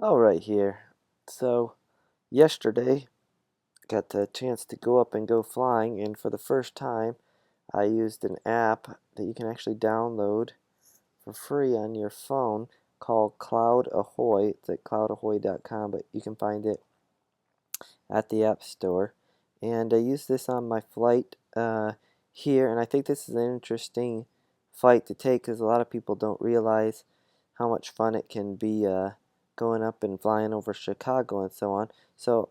All right here. So yesterday got the chance to go up and go flying, and for the first time I used an app that you can actually download for free on your phone called Cloud Ahoy. It's at cloudahoy.com, but you can find it at the App Store. And I used this on my flight here, and I think this is an interesting flight to take because a lot of people don't realize how much fun it can be going up and flying over Chicago and so on. So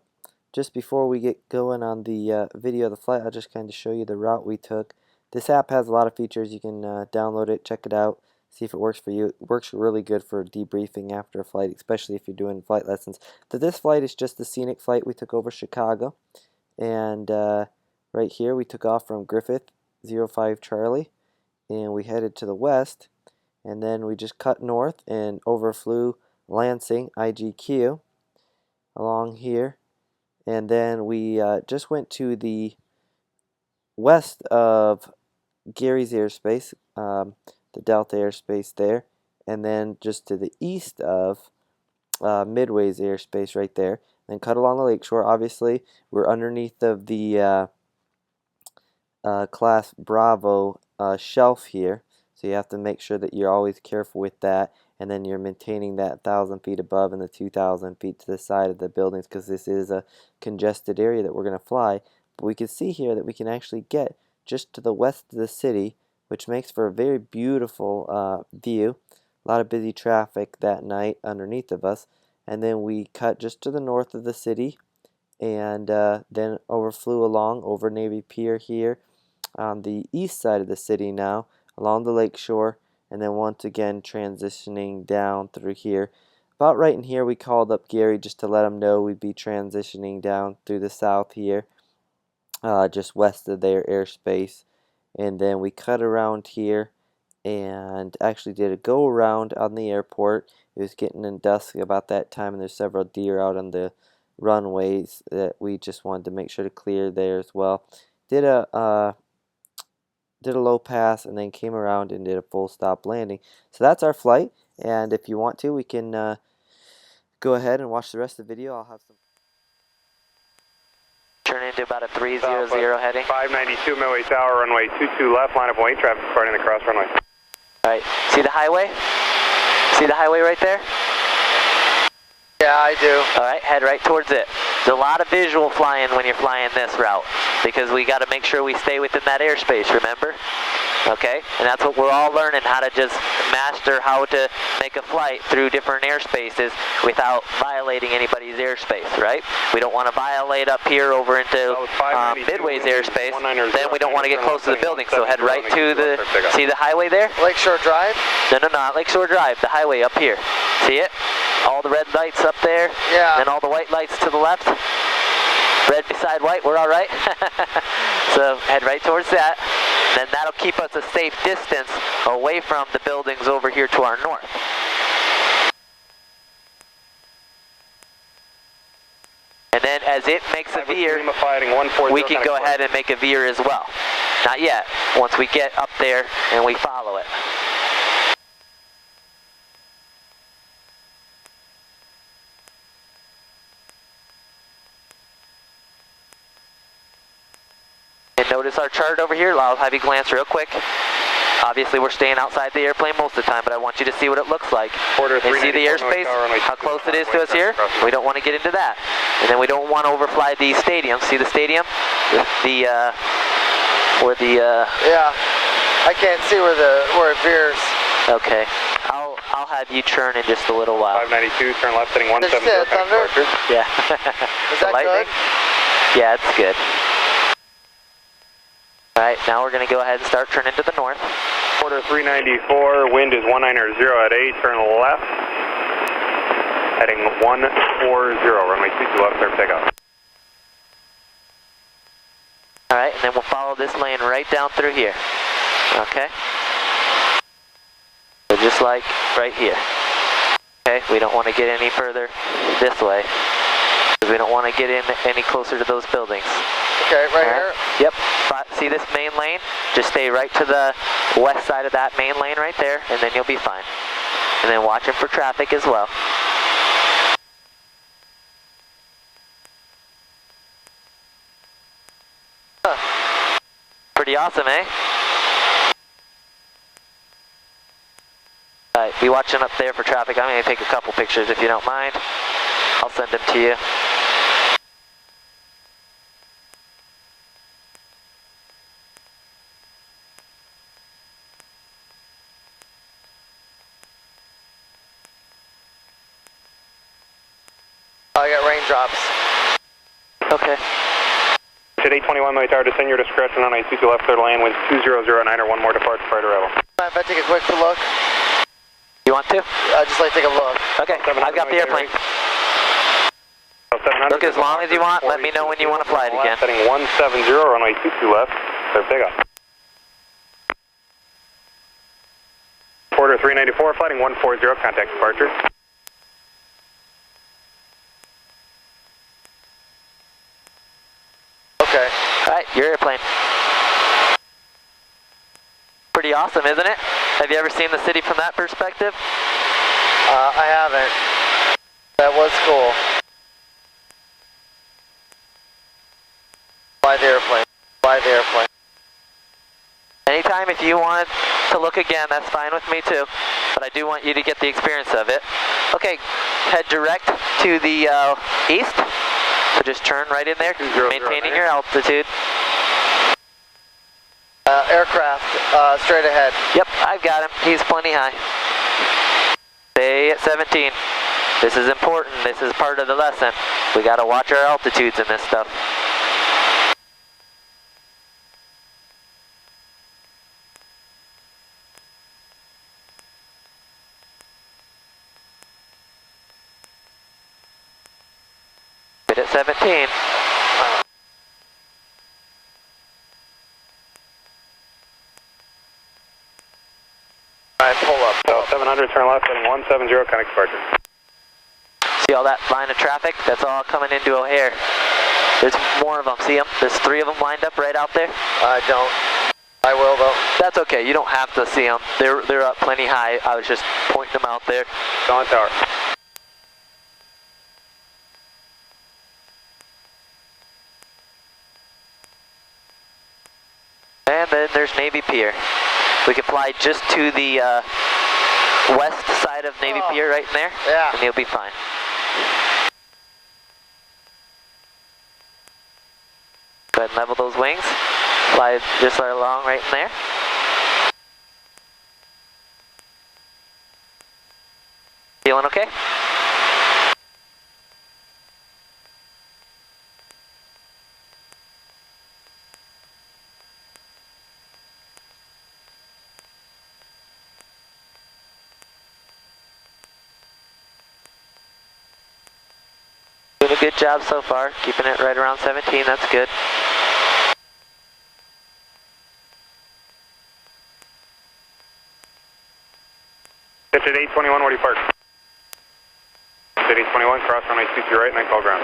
just before we get going on the video of the flight, I'll just kind of show you the route we took. This app has a lot of features. You can download it, check it out, see if it works for you. It works really good for debriefing after a flight, especially if you're doing flight lessons. But this flight is just the scenic flight we took over Chicago. And right here we took off from Griffith 05 Charlie, and we headed to the west, and then we just cut north and overflew Lansing IGQ along here, and then we just went to the west of Gary's airspace, the Delta airspace there, and then just to the east of Midway's airspace right there, and cut along the lakeshore. Obviously we're underneath of the Class Bravo shelf here, so you have to make sure that you're always careful with that, and then you're maintaining that 1,000 feet above and the 2,000 feet to the side of the buildings, because this is a congested area that we're going to fly. But we can see here that we can actually get just to the west of the city, which makes for a very beautiful view. A lot of busy traffic that night underneath of us, and then we cut just to the north of the city, and then overflew along over Navy Pier here on the east side of the city now, along the lake shore, and then once again transitioning down through here. About right in here we called up Gary just to let him know we'd be transitioning down through the south here, just west of their airspace. And then we cut around here and actually did a go around on the airport. It was getting in dusk about that time, and there's several deer out on the runways that we just wanted to make sure to clear there as well. Did a low pass and then came around and did a full stop landing. So that's our flight, and if you want to, we can go ahead and watch the rest of the video. I'll have some. Turn into about a 300 heading. 592 Midway Tower, runway 22 left, line of wing, traffic starting the cross runway. Alright, see the highway? See the highway right there? Yeah, I do. Alright, head right towards it. There's a lot of visual flying when you're flying this route, because we got to make sure we stay within that airspace, remember? Okay, and that's what we're all learning, how to just master how to make a flight through different airspaces without violating anybody's airspace, right? We don't want to violate up here over into Midway's airspace, then we don't want to get close to the building, so head right to the, see the highway there? Lakeshore Drive? No, not Lakeshore Drive, the highway up here. See it? All the red lights up there, yeah, and all the white lights to the left. Red beside white, we're all right. So head right towards that. Then that'll keep us a safe distance away from the buildings over here to our north. And then as it makes a veer, we can go ahead and make a veer as well. Not yet, once we get up there and we follow it. And notice our chart over here. I'll have you glance real quick. Obviously we're staying outside the airplane most of the time, but I want you to see what it looks like. And see the airspace, how close it is to us here? We don't want to get into that. And then we don't want to overfly the stadium. See the stadium? Yeah, I can't see where it veers. Okay, I'll have you turn in just a little while. 592, turn left heading 170. Thunder? Yeah. Is that good? Yeah, it's good. Alright, now we're going to go ahead and start turning to the north. Quarter 394, wind is 190 at 8, turn left. Heading 140, runway 22 left, clear takeoff. Alright, and then we'll follow this lane right down through here. Okay? So just like right here. Okay, we don't want to get any further this way, because we don't want to get in any closer to those buildings. Okay, right here? Yep. See this main lane? Just stay right to the west side of that main lane right there, and then you'll be fine. And then watching for traffic as well. awesome, eh? Alright, be watching up there for traffic. I'm going to take a couple pictures if you don't mind. I'll send them to you. I got raindrops. Okay. At 821 my tower, descend your discretion on 822 left third lane, winds 2009 or one more departure prior to arrival. Mind if I take a quick look? You want to? I'd just like to take a look. Okay, I've got the airplane. Look as long as you want. Let me know when you want to fly it again. Setting 170, runway 22 left, clear takeoff. Porter 394, flighting 140, contact departure. Okay. Alright, your airplane. Pretty awesome, isn't it? Have you ever seen the city from that perspective? I haven't. That was cool. Fly the airplane. Fly the airplane. Anytime if you want to look again, that's fine with me too. But I do want you to get the experience of it. Okay, head direct to the east. So just turn right in there, maintaining your altitude. Aircraft, straight ahead. Yep, I've got him. He's plenty high. Stay at 17. This is important. This is part of the lesson. We got to watch our altitudes in this stuff. Sit at 17. Alright, pull up. So 700, turn left, heading 170, connect departure. See all that line of traffic? That's all coming into O'Hare. There's more of them. See them? There's 3 of them lined up right out there. I don't. I will though. That's okay. You don't have to see them. They're up plenty high. I was just pointing them out there. On tower. And then there's Navy Pier. We can fly just to the west side of Navy Pier right in there. Yeah. And you'll be fine. Go ahead and level those wings. Fly just right along right in there. Feeling okay? Doing a good job so far, keeping it right around 17, that's good. Pitch at 821, where do you park? Pitch at 821, cross runway 22 right, and then call ground.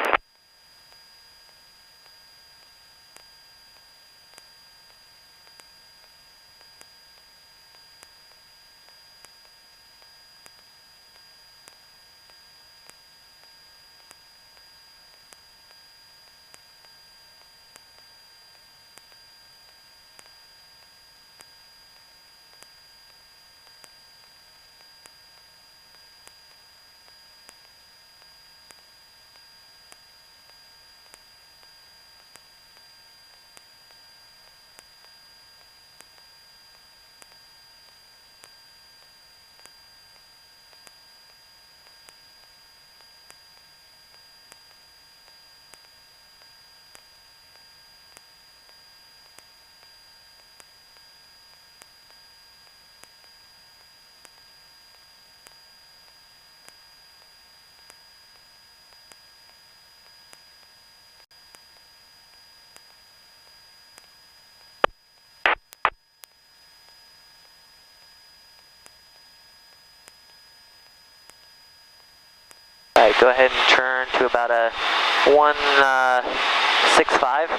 Alright, go ahead and turn to about a 165.